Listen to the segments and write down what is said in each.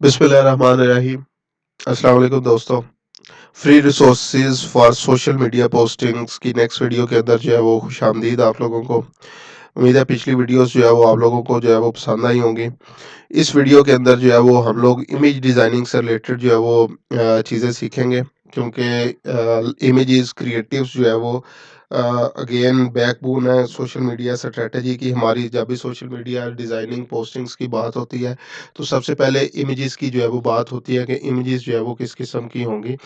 बिस्मिल्लाहिर्रहमानिर्रहीम। अस्सलाम वालेकुम दोस्तों। Free resources for social media postings की नेक्स्ट वीडियो के अंदर जो है वो खुशामदीद आप लोगों को। उम्मीद है पिछली वीडियोस जो है वो आप लोगों को जो है वो पसंद आई होंगी। इस वीडियो के अंदर जो है वो हम लोग इमेज डिज़ाइनिंग से रिलेटेड जो है वो चीज़ें सीखेंगे, क्योंकि इमेजेस क्रिएटिव्स जो है वो अगेन बैकबोन है सोशल मीडिया स्ट्रेटजी की हमारी। जब भी सोशल मीडिया डिज़ाइनिंग पोस्टिंग्स की बात होती है तो सबसे पहले इमेजेस की जो है वो बात होती है कि इमेजेस जो है वो किस किस्म की होंगी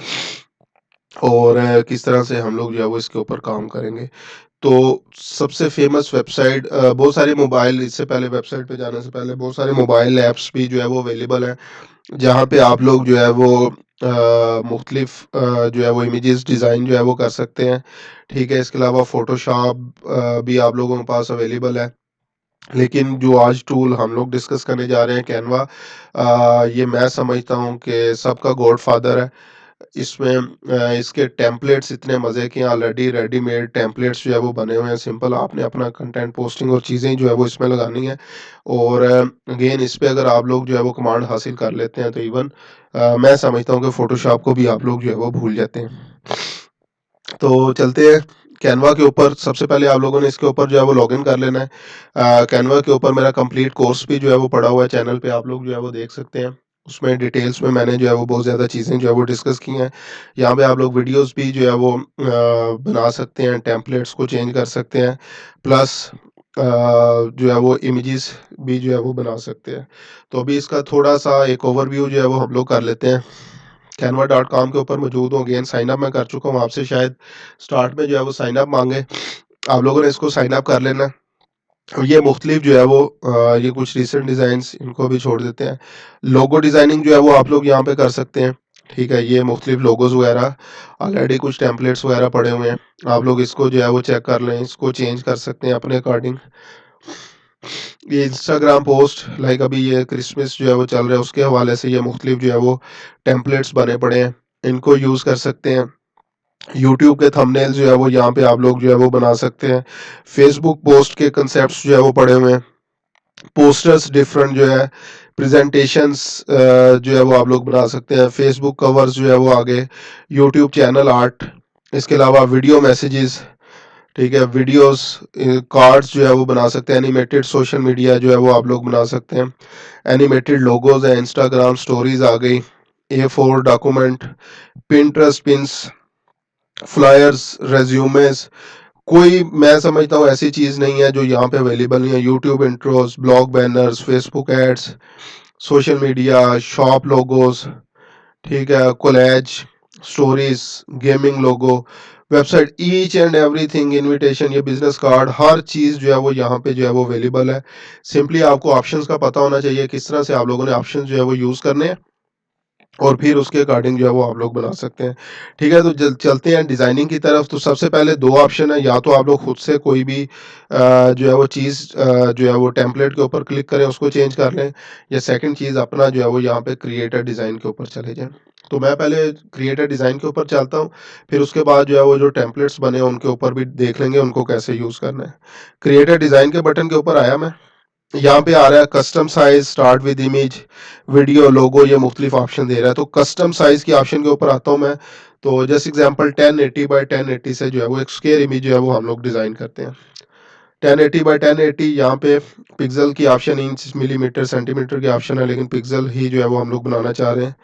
और किस तरह से हम लोग जो है वो इसके ऊपर काम करेंगे। तो सबसे फेमस वेबसाइट, बहुत सारे मोबाइल, इससे पहले वेबसाइट पे जाने से पहले बहुत सारे मोबाइल ऐप्स भी जो है वो अवेलेबल हैं, जहाँ पे आप लोग जो है वो मुख्तलिफ जो है वो इमेजेस डिज़ाइन जो है वो कर सकते हैं। ठीक है, इसके अलावा फ़ोटोशॉप भी आप लोगों के पास अवेलेबल है। लेकिन जो आज टूल हम लोग डिस्कस करने जा रहे हैं, कैनवा, ये मैं समझता हूँ कि सबका गॉडफ़ादर है। इसमें इसके टेम्पलेट्स इतने मज़े के हैं, ऑलरेडी रेडीमेड टेम्पलेट्स जो है वो बने हुए हैं। सिंपल आपने अपना कंटेंट पोस्टिंग और चीज़ें जो है वो इसमें लगानी है और अगेन इस पे अगर आप लोग जो है वो कमांड हासिल कर लेते हैं तो इवन मैं समझता हूँ कि फ़ोटोशॉप को भी आप लोग जो है वो भूल जाते हैं। तो चलते हैं कैनवा के ऊपर। सबसे पहले आप लोगों ने इसके ऊपर जो है वो लॉगिन कर लेना है। कैनवा के ऊपर मेरा कंप्लीट कोर्स भी जो है वो पड़ा हुआ है, चैनल पे आप लोग जो है वो देख सकते हैं। उसमें डिटेल्स में मैंने जो है वो बहुत ज़्यादा चीज़ें जो है वो डिस्कस की हैं। यहाँ पे आप लोग वीडियोस भी जो है वो बना सकते हैं, टेम्पलेट्स को चेंज कर सकते हैं, प्लस जो है वो इमेजेस भी जो है वो बना सकते हैं। तो अभी इसका थोड़ा-सा एक ओवरव्यू जो है वो हम लोग कर लेते हैं। canva.com के ऊपर मौजूद हूँ। अगेन साइन अप मैं कर चुका हूँ। आपसे शायद स्टार्ट में जो है वो साइन अप माँगे। आप लोगों ने इसको साइन अप कर लेना है। और ये मुख्तलिफ जो है वो ये कुछ रीसेंट डिज़ाइन्स इनको भी छोड़ देते हैं। लोगो डिज़ाइनिंग जो है वो आप लोग यहाँ पे कर सकते हैं। ठीक है, ये मुख्तलिफ लोगोज़ वगैरह ऑलरेडी कुछ टेम्पलेट्स वगैरह पड़े हुए हैं। आप लोग इसको जो है वो चेक कर लें, इसको चेंज कर सकते हैं अपने अकॉर्डिंग। ये इंस्टाग्राम पोस्ट, लाइक अभी ये क्रिसमस जो है वो चल रहा है, उसके हवाले से ये मुख्तलिफ जो है वो टेम्पलेट्स बने पड़े हैं, इनको यूज़ कर सकते हैं। यूट्यूब के थंबनेल जो है वो यहाँ पे आप लोग जो है वो बना सकते हैं। फेसबुक पोस्ट के कंसेप्ट्स जो है वो पड़े हुए हैं। पोस्टर्स डिफरेंट जो है, प्रेजेंटेशंस जो है वो आप लोग बना सकते हैं। फेसबुक कवर्स जो है वो आगे, यूट्यूब चैनल आर्ट, इसके अलावा वीडियो मैसेजेस, ठीक है, वीडियोस, कार्ड्स जो है वो बना सकते हैं। एनिमेटेड सोशल मीडिया जो है वो आप लोग बना सकते हैं। एनिमेटेड लोगोज हैं, इंस्टाग्राम स्टोरीज आ गई, A4 document, Pinterest pins, flyers, resumes. कोई मैं समझता हूँ ऐसी चीज़ नहीं है जो यहाँ पे अवेलेबल नहीं है। YouTube intros, blog banners, Facebook ads, social media, shop logos, ठीक है, collage, stories, gaming logo, website, each and everything, invitation, ये बिजनेस कार्ड, हर चीज़ जो है वो यहाँ पे जो है वो अवेलेबल है। सिंपली आपको ऑप्शंस का पता होना चाहिए, किस तरह से आप लोगों ने ऑप्शंस जो है वो यूज़ करने हैं और फिर उसके अकॉर्डिंग जो है वो आप लोग बना सकते हैं। ठीक है, तो चलते हैं डिज़ाइनिंग की तरफ। तो सबसे पहले दो ऑप्शन है, या तो आप लोग खुद से कोई भी जो है वो चीज़ जो है वो टेम्पलेट के ऊपर क्लिक करें, उसको चेंज कर लें, या सेकंड चीज़ अपना जो है वो यहाँ पे क्रिएटर डिज़ाइन के ऊपर चले जाएँ। तो मैं पहले क्रिएटर डिज़ाइन के ऊपर चलता हूँ, फिर उसके बाद जो है वो जो टेम्पलेट्स बने हैं उनके ऊपर भी देख लेंगे उनको कैसे यूज़ करना है। क्रिएटर डिज़ाइन के बटन के ऊपर आया मैं। यहाँ पे आ रहा है custom size, start with image, video, logo, ये मुख्तलिफ ऑप्शन दे रहा है। तो कस्टम साइज की ऑप्शन के ऊपर आता हूँ मैं। तो जैसे एग्जांपल 1080 बाय 1080 से जो है वो एक स्क्वायर इमेज जो है वो हम लोग डिज़ाइन करते हैं। 1080 बाय 1080, यहाँ पे पिक्सल की ऑप्शन, इंच, मिलीमीटर, सेंटीमीटर की ऑप्शन है, लेकिन पिक्सल ही जो है वो हम लोग बनाना चाह रहे हैं।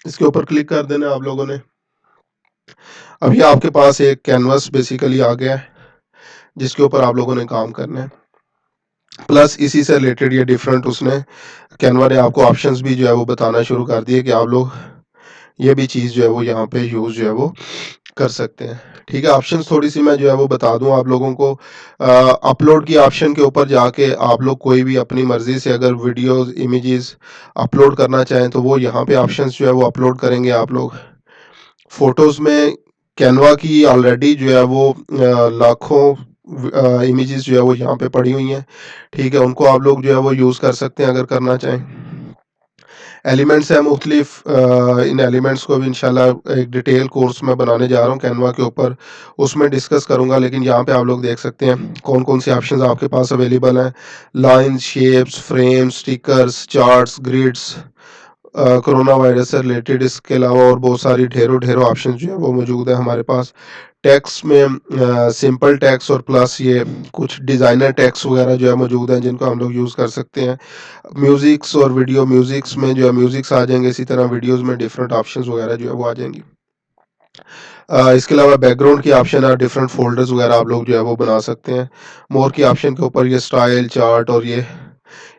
इसके ऊपर क्लिक कर देना आप लोगों ने। अभी आपके पास एक कैनवस बेसिकली आ गया है जिसके ऊपर आप लोगों ने काम करना है। प्लस इसी से रिलेटेड ये डिफरेंट उसने कैनवा ने आपको ऑप्शंस भी जो है वो बताना शुरू कर दिए कि आप लोग ये भी चीज़ जो है वो यहाँ पे यूज़ जो है वो कर सकते हैं। ठीक है, ऑप्शंस थोड़ी सी मैं जो है वो बता दूं आप लोगों को। अपलोड की ऑप्शन के ऊपर जाके आप लोग कोई भी अपनी मर्ज़ी से अगर वीडियोस, इमेजेस अपलोड करना चाहें तो वो यहाँ पे ऑप्शंस जो है वो अपलोड करेंगे आप लोग। फ़ोटोज़ में कैनवा की ऑलरेडी जो है वो लाखों इमेजेस जो है वो यहाँ पे पड़ी हुई हैं। ठीक है, उनको आप लोग जो है वो यूज़ कर सकते हैं अगर करना चाहें। एलिमेंट्स हैं मुख्तलिफ, इन एलिमेंट्स को भी इंशाल्लाह एक डिटेल कोर्स मैं बनाने जा रहा हूँ कैनवा के ऊपर, उसमें डिस्कस करूँगा। लेकिन यहाँ पे आप लोग देख सकते हैं कौन कौन से ऑप्शंस आपके पास अवेलेबल हैं। Lines, shapes, frames, stickers, charts, grids, corona virus से रिलेटेड, इसके अलावा और बहुत सारी ढेरों ढेरों ऑप्शन जो है वो मौजूद है हमारे पास। टैक्स में सिंपल टैक्स और प्लस ये कुछ डिज़ाइनर टैक्स वगैरह जो है मौजूद हैं जिनको हम लोग यूज़ कर सकते हैं। म्यूज़िक्स और वीडियो, म्यूज़िक्स में जो है म्यूज़िक्स आ जाएंगे, इसी तरह वीडियोज़ में डिफरेंट ऑप्शंस वगैरह जो है वो आ जाएंगी। इसके अलावा बैकग्राउंड की ऑप्शन है, डिफरेंट फोल्डर्स वगैरह आप लोग जो है वो बना सकते हैं। मोर की ऑप्शन के ऊपर ये स्टाइल चार्ट और ये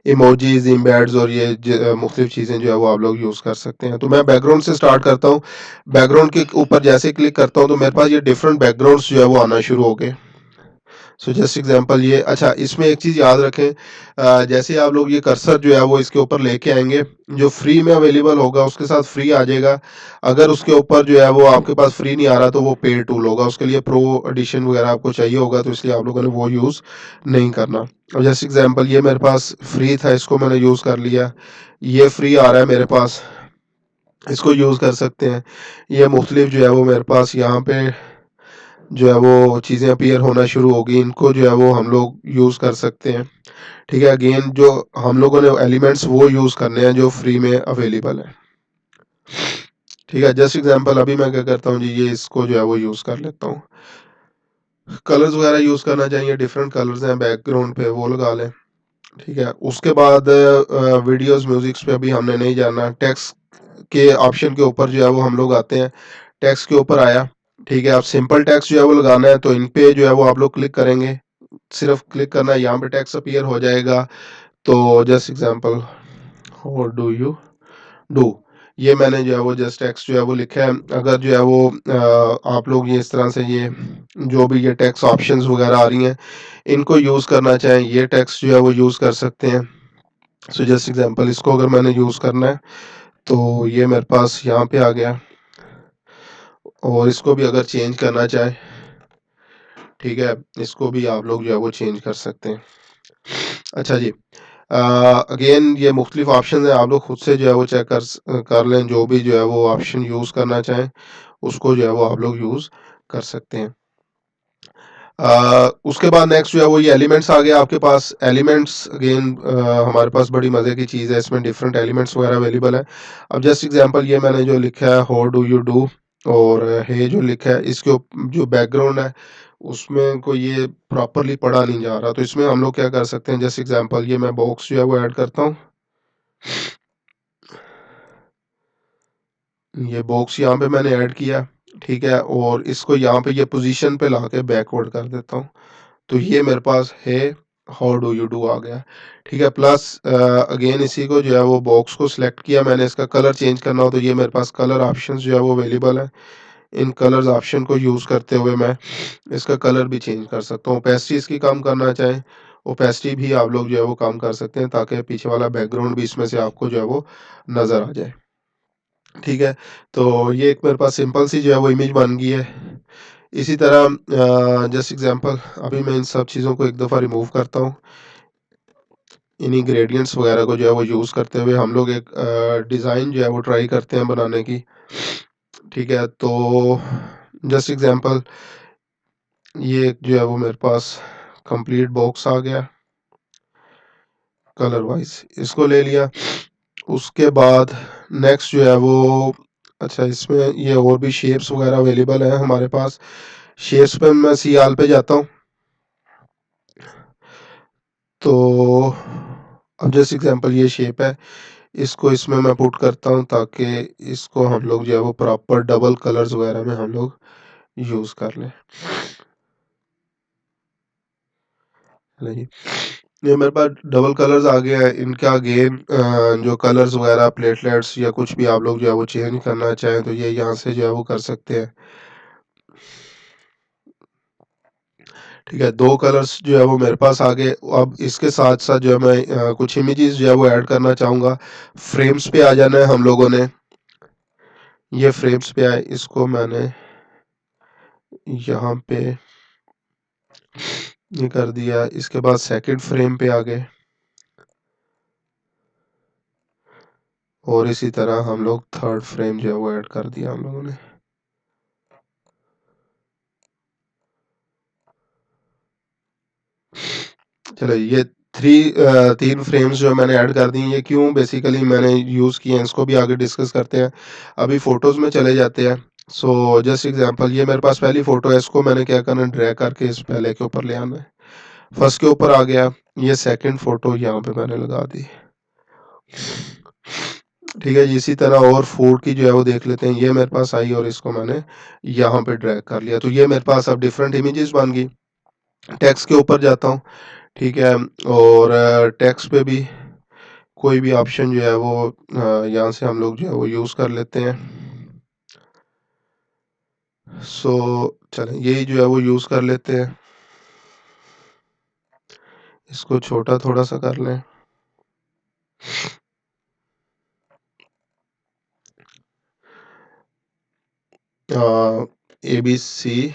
इमोजीज, इम्बेड्स और ये मुख्तलिफ चीज़ें जो है वो आप लोग यूज़ कर सकते हैं। तो मैं बैकग्राउंड से स्टार्ट करता हूँ। बैकग्राउंड के ऊपर जैसे क्लिक करता हूँ तो मेरे पास ये डिफरेंट बैकग्राउंड्स जो है वो आना शुरू हो गए। सो जस्ट एग्जांपल ये, अच्छा इसमें एक चीज़ याद रखें, जैसे आप लोग ये कर्सर जो है वो इसके ऊपर लेके आएंगे, जो फ्री में अवेलेबल होगा उसके साथ फ्री आ जाएगा। अगर उसके ऊपर जो है वो आपके पास फ्री नहीं आ रहा तो वो पेड टूल होगा, उसके लिए प्रो एडिशन वगैरह आपको चाहिए होगा, तो इसलिए आप लोगों ने वो यूज़ नहीं करना। अब जैसे एग्जांपल ये मेरे पास फ्री था, इसको मैंने यूज़ कर लिया, ये फ्री आ रहा है मेरे पास, इसको यूज़ कर सकते हैं। ये मुख्तलिफ जो है वो मेरे पास यहाँ पे जो है वो चीज़ें अपीयर होना शुरू हो गई, इनको जो है वो हम लोग यूज़ कर सकते हैं। ठीक है, अगेन जो हम लोगों ने एलिमेंट्स वो यूज़ करने हैं जो फ्री में अवेलेबल है। ठीक है, जस्ट एग्जांपल अभी मैं क्या करता हूँ जी, ये इसको जो है वो यूज़ कर लेता हूँ। कलर्स वगैरह यूज़ करना चाहिए, डिफरेंट कलर्स हैं बैकग्राउंड पे, वो लगा लें। ठीक है, उसके बाद वीडियोस, म्यूजिक्स पे अभी हमने नहीं जाना। टेक्स्ट के ऑप्शन के ऊपर जो है वो हम लोग आते हैं। टेक्स्ट के ऊपर आया, ठीक है, आप सिंपल टेक्स्ट जो है वो लगाना है तो इन पे जो है वो आप लोग क्लिक करेंगे, सिर्फ क्लिक करना है, यहाँ पे टेक्स्ट अपीयर हो जाएगा। तो just example, how do you do, ये मैंने जो है वो जस्ट टेक्स्ट जो है वो लिखा है। अगर जो है वो आप लोग ये इस तरह से ये जो भी ये टेक्स्ट ऑप्शंस वगैरह आ रही हैं इनको यूज़ करना चाहें, ये टेक्स्ट जो है वो यूज़ कर सकते हैं। सो जस्ट एग्जांपल, इसको अगर मैंने यूज़ करना है तो ये मेरे पास यहाँ पे आ गया, और इसको भी अगर चेंज करना चाहे, ठीक है, इसको भी आप लोग जो है वो चेंज कर सकते हैं। अच्छा जी, अगेन ये मुख्तलिफ ऑप्शन है, आप लोग खुद से जो है वो चेक कर लें, जो भी जो है वो ऑप्शन यूज़ करना चाहें उसको जो है वो आप लोग यूज़ कर सकते हैं। उसके बाद नेक्स्ट जो है वो ये एलिमेंट्स आ गया आपके पास। एलिमेंट्स अगेन हमारे पास बड़ी मज़े की चीज़ है, इसमें डिफरेंट एलिमेंट्स वगैरह अवेलेबल है। अब जस्ट एग्जांपल ये मैंने जो लिखा है हाउ डू यू डू, और हे जो लिखा है इसके जो बैकग्राउंड है उसमें को ये प्रॉपरली पढ़ा नहीं जा रहा, तो इसमें हम लोग क्या कर सकते हैं, जस्ट एग्जांपल ये मैं बॉक्स जो है वो ऐड करता हूँ। ये बॉक्स यहाँ पे मैंने ऐड किया, ठीक है, और इसको यहाँ पे ये पोजीशन पे लाके बैकवर्ड कर देता हूँ, तो ये मेरे पास है हाउ डू यू डू आ गया। ठीक है, प्लस अगेन इसी को जो है वो बॉक्स को सिलेक्ट किया मैंने, इसका कलर चेंज करना हो तो ये मेरे पास कलर ऑप्शंस जो है वो अवेलेबल है। इन कलर्स ऑप्शन को यूज़ करते हुए मैं इसका कलर भी चेंज कर सकता हूँ। ओपेसिटी इसकी कम करना चाहें, ओपेसिटी भी आप लोग जो है वो कम कर सकते हैं, ताकि पीछे वाला बैकग्राउंड भी इसमें से आपको जो है वो नज़र आ जाए। ठीक है, तो ये एक मेरे पास सिंपल सी जो है वो इमेज बन गई है। इसी तरह जस्ट एग्जांपल, अभी मैं इन सब चीज़ों को एक दफ़ा रिमूव करता हूँ। इन्हीं ग्रेडियंट्स वगैरह को जो है वो यूज़ करते हुए हम लोग एक डिज़ाइन जो है वो ट्राई करते हैं बनाने की। ठीक है, तो जस्ट एग्जांपल, ये एक जो है वो मेरे पास कंप्लीट बॉक्स आ गया कलर वाइज, इसको ले लिया। उसके बाद नेक्स्ट जो है वो, अच्छा इसमें ये और भी शेप्स वगैरह अवेलेबल है हमारे पास। शेप्स पे मैं सियाल पे जाता हूँ, तो अब जैसे एग्जांपल ये शेप है, इसको इसमें मैं पुट करता हूँ ताकि इसको हम लोग जो है वो प्रॉपर डबल कलर्स वगैरह में हम लोग यूज़ कर लें। है जी, ये मेरे पास डबल कलर्स आ गए हैं। इनका अगेन जो कलर्स वगैरह, प्लेटलेट्स या कुछ भी आप लोग जो है वो चेंज करना चाहें तो ये यहाँ से जो है वो कर सकते हैं। ठीक है, 2 कलर्स जो है वो मेरे पास आ गए। अब इसके साथ-साथ जो है मैं कुछ इमेजेस जो है वो ऐड करना चाहूँगा। फ्रेम्स पे आ जाना है हम लोगों ने। ये फ्रेम्स पे आए, इसको मैंने यहाँ पे ये कर दिया। इसके बाद सेकंड फ्रेम पे आ गए। और इसी तरह हम लोग थर्ड फ्रेम जो है वो ऐड कर दिया हम लोगों ने। चलो ये तीन फ्रेम्स जो मैंने ऐड कर दी, ये क्यों बेसिकली मैंने यूज़ किए हैं इसको भी आगे डिस्कस करते हैं। अभी फ़ोटोज़ में चले जाते हैं। सो जस्ट एग्जांपल, ये मेरे पास पहली फ़ोटो है, इसको मैंने क्या करना है, ड्रैग करके इस पहले के ऊपर ले आना है। फर्स्ट के ऊपर आ गया, ये सेकंड फ़ोटो यहाँ पे मैंने लगा दी। ठीक है जी, इसी तरह और फूड की जो है वो देख लेते हैं। ये मेरे पास आई और इसको मैंने यहाँ पे ड्रैग कर लिया, तो ये मेरे पास अब डिफरेंट इमेजेस बन गई। टेक्स्ट के ऊपर जाता हूँ, ठीक है, और टेक्स्ट पे भी कोई भी ऑप्शन जो है वो यहाँ से हम लोग जो है वो यूज़ कर लेते हैं। सो चलें, यही जो है वो यूज़ कर लेते हैं। इसको छोटा थोड़ा सा कर लें। ABC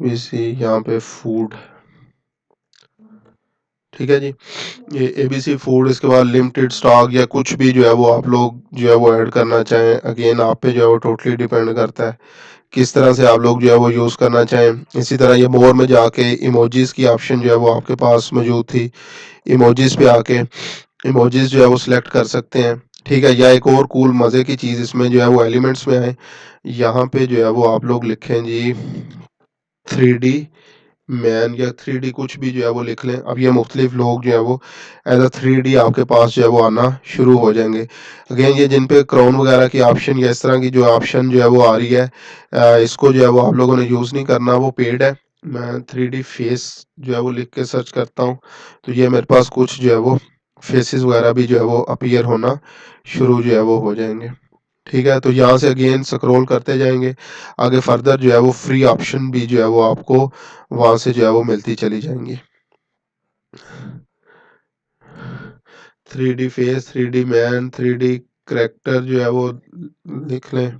ABC यहाँ पे फूड, ठीक है जी। ये ABC फूड, इसके बाद लिमिटेड स्टॉक या कुछ भी जो है वो आप लोग जो है वो ऐड करना चाहें, अगेन आप पे जो है वो टोटली डिपेंड करता है किस तरह से आप लोग जो है वो यूज़ करना चाहें। इसी तरह ये मोर में जाके इमोजीज की ऑप्शन जो है वो आपके पास मौजूद थी, इमोजीज पे आके इमोजीज जो है वो सिलेक्ट कर सकते हैं। ठीक है, या एक और कूल मज़े की चीज़ इसमें जो है वो एलिमेंट्स में आए, यहाँ पे जो है वो आप लोग लिखें जी 3D मैन या 3D कुछ भी जो है वो लिख लें। अब ये मुख्तलिफ लोग जो है वो एज अ 3D आपके पास जो है वो आना शुरू हो जाएंगे। अगेन ये जिन पे क्राउन वगैरह की ऑप्शन या इस तरह की जो ऑप्शन जो है वो आ रही है, इसको जो है वो आप लोगों ने यूज़ नहीं करना, वो पेड है। मैं 3D फेस जो है वो लिख के सर्च करता हूँ, तो ये मेरे पास कुछ जो है वो फेसेस वगैरह भी जो है वो अपीयर होना शुरू जो है वो हो जाएंगे। ठीक है, तो यहाँ से अगेन स्क्रॉल करते जाएंगे आगे, फर्दर जो है वो फ्री ऑप्शन भी जो है वो आपको वहाँ से जो है वो मिलती चली जाएंगी। 3D face, 3D man, 3D character जो है वो लिख लें।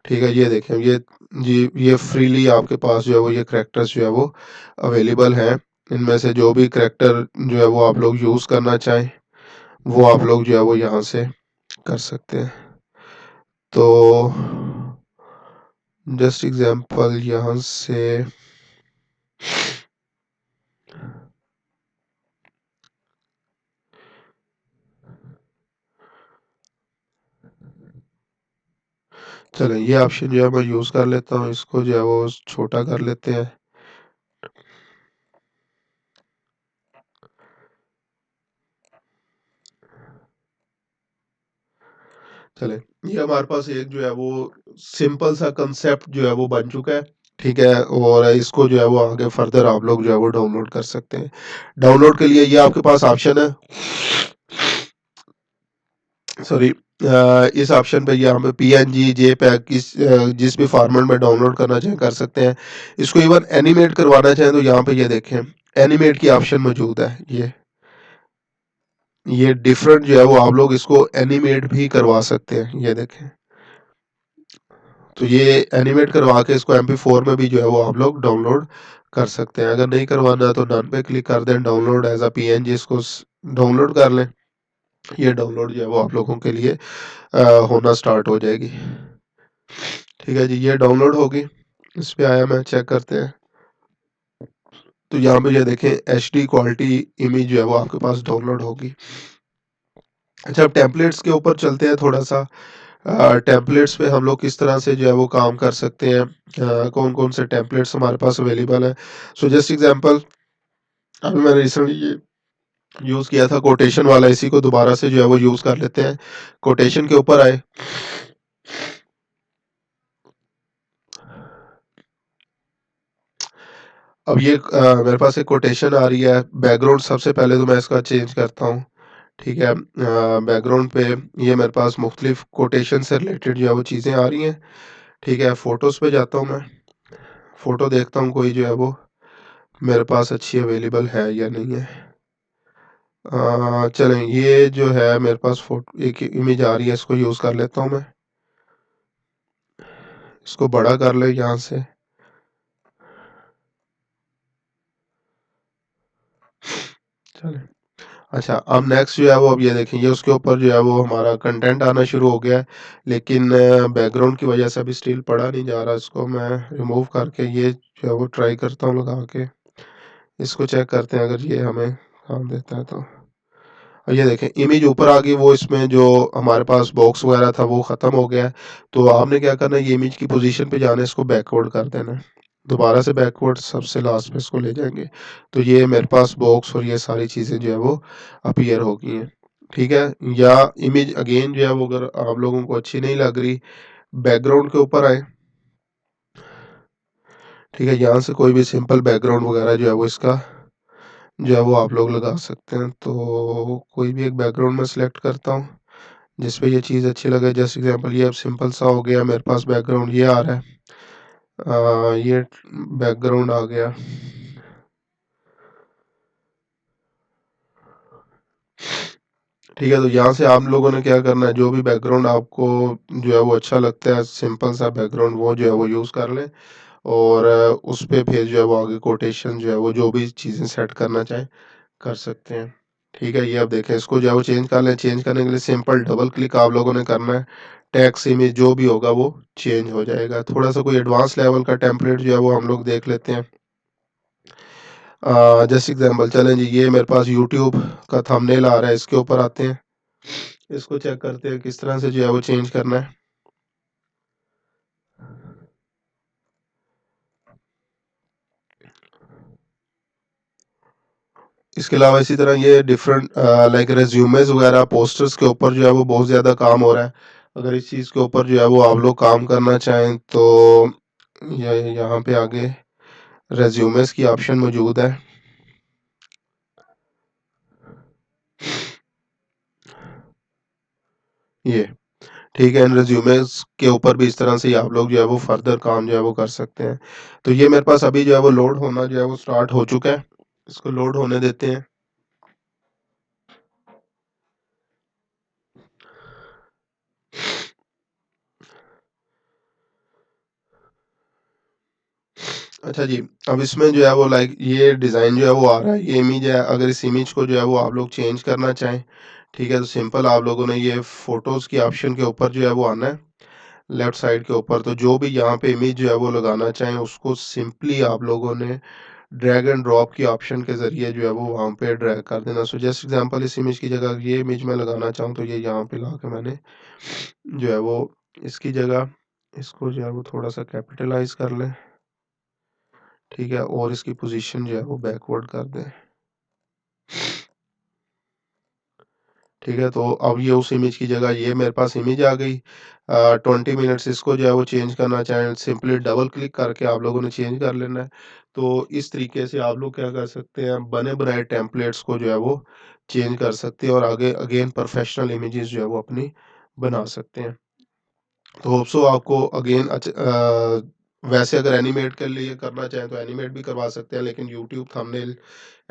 ठीक है, ये देखें, ये जी ये फ्रीली आपके पास जो है वो ये करेक्टर्स जो है वो अवेलेबल हैं। इनमें से जो भी करेक्टर जो है वो आप लोग यूज़ करना चाहें, वो आप लोग जो है वो यहाँ से कर सकते हैं। तो जस्ट एग्जांपल यहाँ से चलें, ये ऑप्शन जो है मैं यूज़ कर लेता हूँ, इसको जो है वो छोटा कर लेते हैं। चलें, ये हमारे पास एक जो है वो सिंपल सा कंसेप्ट जो है वो बन चुका है। ठीक है, और इसको जो है वो आगे फर्दर आप लोग जो है वो डाउनलोड कर सकते हैं। डाउनलोड के लिए ये आपके पास ऑप्शन है, सॉरी, इस ऑप्शन पे यहाँ पे PNG JPEG जिस भी फॉर्मेट में डाउनलोड करना चाहें कर सकते हैं। इसको इवन एनिमेट करवाना चाहें तो यहाँ पे ये देखें एनिमेट की ऑप्शन मौजूद है। ये डिफरेंट जो है वो आप लोग इसको एनिमेट भी करवा सकते हैं, ये देखें। तो ये एनिमेट करवा के इसको MP4 में भी जो है वो आप लोग डाउनलोड कर सकते हैं। अगर नहीं करवाना तो डन पे क्लिक कर दें, डाउनलोड एज अ PNG इसको डाउनलोड कर लें। ये डाउनलोड जो है वो आप लोगों के लिए होना स्टार्ट हो जाएगी। ठीक है जी, ये डाउनलोड होगी, इस पे आया मैं, चेक करते हैं। तो यहाँ पे ये देखें HD क्वालिटी इमेज जो है वो आपके पास डाउनलोड होगी। अच्छा, अब टेम्पलेट्स के ऊपर चलते हैं थोड़ा सा। टेम्पलेट्स पे हम लोग किस तरह से जो है वो काम कर सकते हैं, कौन कौन से टेम्पलेट्स हमारे पास अवेलेबल है। सो जस्ट एग्जांपल, अभी मैंने रिसेंटली ये यूज़ किया था कोटेशन वाला, इसी को दोबारा से जो है वो यूज़ कर लेते हैं। कोटेशन के ऊपर आए, अब ये मेरे पास एक कोटेशन आ रही है। बैकग्राउंड सबसे पहले तो मैं इसका चेंज करता हूँ। ठीक है, बैकग्राउंड पे ये मेरे पास मुख्तलिफ कोटेशन से रिलेटेड जो है वो चीज़ें आ रही हैं। ठीक है, फ़ोटोज़ पे जाता हूँ मैं, फ़ोटो देखता हूँ कोई जो है वो मेरे पास अच्छी अवेलेबल है या नहीं है। चलें, ये जो है मेरे पास फ़ोटो एक इमेज आ रही है, इसको यूज़ कर लेता हूँ मैं। इसको बड़ा कर ले यहाँ से। चलें, अच्छा, अब नेक्स्ट जो है वो अब ये देखें, ये उसके ऊपर जो है वो हमारा कंटेंट आना शुरू हो गया है, लेकिन बैकग्राउंड की वजह से अभी स्टिल पढ़ा नहीं जा रहा। इसको मैं रिमूव करके ये जो है वो ट्राई करता हूँ लगा के। इसको चेक करते हैं अगर ये हमें काम देता है तो। और ये देखें इमेज ऊपर आ गई, वो इसमें जो हमारे पास बॉक्स वगैरह था वो ख़त्म हो गया है। तो आपने क्या करना है, ये इमेज की पोजीशन पे जाना है, इसको बैकवर्ड कर देना है। दोबारा से बैकवर्ड सबसे लास्ट में इसको ले जाएंगे, तो ये मेरे पास बॉक्स और ये सारी चीज़ें जो है वो अपीयर हो गई हैं। ठीक है, या इमेज अगेन जो है वो अगर आप लोगों को अच्छी नहीं लग रही, बैकग्राउंड के ऊपर आए। ठीक है, यहाँ से कोई भी सिंपल बैकग्राउंड वगैरह जो है वो इसका जो है वो आप लोग लगा सकते हैं। तो कोई भी एक बैकग्राउंड में सेलेक्ट करता हूँ जिस पे ये चीज़ अच्छी लगे। जैसे एग्जांपल ये अब सिंपल सा हो गया, मेरे पास बैकग्राउंड ये आ रहा है। ये बैकग्राउंड आ गया। ठीक है, तो यहाँ से आप लोगों ने क्या करना है, जो भी बैकग्राउंड आपको जो है वो अच्छा लगता है, सिंपल सा बैकग्राउंड, वो जो है वो यूज़ कर लें। और उस पे फिर जो है वो आगे कोटेशन जो है वो जो भी चीज़ें सेट करना चाहें कर सकते हैं। ठीक है, ये अब देखें, इसको जो है वो चेंज कर लें। चेंज करने के लिए सिंपल डबल क्लिक आप लोगों ने करना है। टेक्स्ट इमेज जो भी होगा वो चेंज हो जाएगा। थोड़ा सा कोई एडवांस लेवल का टेम्पलेट जो है वो हम लोग देख लेते हैं। जैसे एग्जांपल चलें जी, ये मेरे पास यूट्यूब का थंबनेल आ रहा है, इसके ऊपर आते हैं। इसको चेक करते हैं किस तरह से जो है वो चेंज करना है। इसके अलावा इसी तरह ये डिफरेंट लाइक रेज्यूमेस वगैरह पोस्टर्स के ऊपर जो है वो बहुत ज़्यादा काम हो रहा है। अगर इस चीज़ के ऊपर जो है वो आप लोग काम करना चाहें तो ये यहाँ पे आगे रेज्यूमेस की ऑप्शन मौजूद है। ये ठीक है, इन रेज्यूमेस के ऊपर भी इस तरह से ही आप लोग जो है वो फर्दर काम जो है वो कर सकते हैं। तो ये मेरे पास अभी जो है वो लोड होना जो है वो स्टार्ट हो चुका है। इसको लोड होने देते हैं। अच्छा जी, अब इसमें जो है वो लाइक ये डिज़ाइन जो है वो आ रहा है, ये इमेज है। अगर इस इमेज को जो है वो आप लोग चेंज करना चाहें, ठीक है, तो सिंपल आप लोगों ने ये फ़ोटोज़ की ऑप्शन के ऊपर जो है वो आना है, लेफ्ट साइड के ऊपर। तो जो भी यहाँ पे इमेज जो है वो लगाना चाहें, उसको सिंपली आप लोगों ने ड्रैग एंड ड्रॉप की ऑप्शन के ज़रिए जो है वो वहाँ पे ड्रैग कर देना। सो जस्ट एग्ज़ाम्पल इस इमेज की जगह ये इमेज मैं लगाना चाहूँ, तो ये यहाँ पे ला के मैंने जो है वो इसकी जगह इसको जो है वो थोड़ा-सा कैपिटलाइज़ कर लें। ठीक है, और इसकी पोजीशन जो है वो बैकवर्ड कर दें। ठीक है, तो अब ये उस इमेज की जगह ये मेरे पास इमेज आ गई। 20 मिनट्स इसको जो है वो चेंज करना चाहें, सिंपली डबल क्लिक करके आप लोगों ने चेंज कर लेना है। तो इस तरीके से आप लोग क्या कर सकते हैं, बने बनाए टेम्पलेट्स को जो है वो चेंज कर सकते हैं और आगे अगेन प्रोफेशनल इमेजेस जो है वो अपनी बना सकते हैं। तो होप सो आपको अगेन वैसे अगर एनिमेट के लिए करना चाहें तो एनिमेट भी करवा सकते हैं, लेकिन यूट्यूब थंबनेल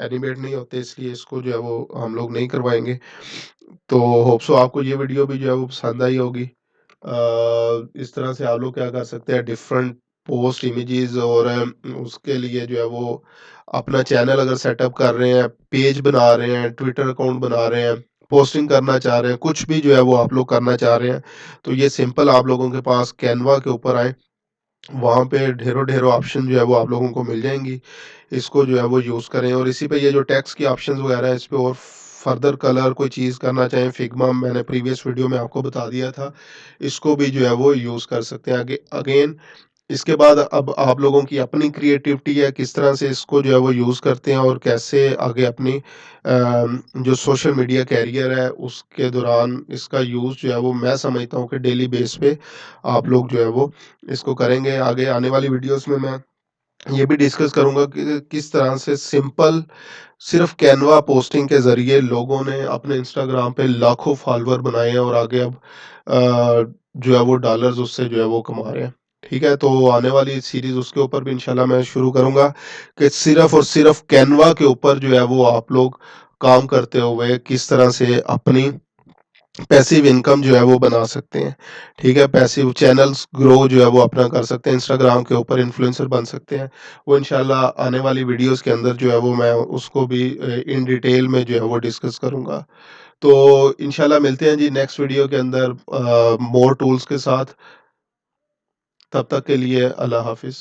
एनिमेट नहीं होते, इसलिए इसको जो है वो हम लोग नहीं करवाएँगे। तो होप सो आपको ये वीडियो भी जो है वो पसंद आई होगी। इस तरह से आप लोग क्या कर सकते हैं, डिफरेंट पोस्ट इमेजेस और उसके लिए जो है वो अपना चैनल अगर सेटअप कर रहे हैं, पेज बना रहे हैं, ट्विटर अकाउंट बना रहे हैं, पोस्टिंग करना चाह रहे हैं, कुछ भी जो है वो आप लोग करना चाह रहे हैं, तो ये सिंपल आप लोगों के पास कैनवा के ऊपर आएँ, वहाँ पे ढेरों-ढेरों ऑप्शन जो है वो आप लोगों को मिल जाएँगी। इसको जो है वो यूज़ करें और इसी पे ये जो टेक्स्ट की ऑप्शंस वगैरह है, इस पे और फर्दर कलर कोई चीज़ करना चाहें, फिग्मा मैंने प्रीवियस वीडियो में आपको बता दिया था। इसको भी जो है वो यूज़ कर सकते हैं। अगेन इसके बाद अब आप लोगों की अपनी क्रिएटिविटी है, किस तरह से इसको जो है वो यूज़ करते हैं और कैसे आगे अपनी जो सोशल मीडिया कैरियर है, उसके दौरान इसका यूज़ जो है वो मैं समझता हूँ कि डेली बेस पे आप लोग जो है वो इसको करेंगे। आगे आने वाली वीडियोज़ में मैं ये भी डिस्कस करूँगा कि किस तरह से सिंपल सिर्फ़ कैनवा पोस्टिंग के ज़रिए लोगों ने अपने इंस्टाग्राम पे लाखों फॉलोवर बनाए हैं और आगे अब जो है वो डॉलर्स उससे जो है वो कमा रहे हैं। ठीक है? तो आने वाली सीरीज़ उसके ऊपर भी इंशाल्लाह मैं शुरू करूँगा कि सिर्फ़ और सिर्फ़ कैनवा के ऊपर जो है वो आप लोग काम करते हुए किस तरह से अपनी पैसिव इनकम जो है वो बना सकते हैं, ठीक है? पैसिव चैनल्स ग्रो जो है वो अपना कर सकते हैं, इंस्टाग्राम के ऊपर इन्फ्लुएंसर बन सकते हैं। वो इंशाल्लाह आने वाली वीडियोज़ के अंदर जो है वो मैं उसको भी इन डिटेल में जो है वो डिस्कस करूँगा। तो इंशाल्लाह मिलते हैं जी नेक्स्ट वीडियो के अंदर मोर टूल्स के साथ। तब तक के लिए अल्लाह हाफ़िज़।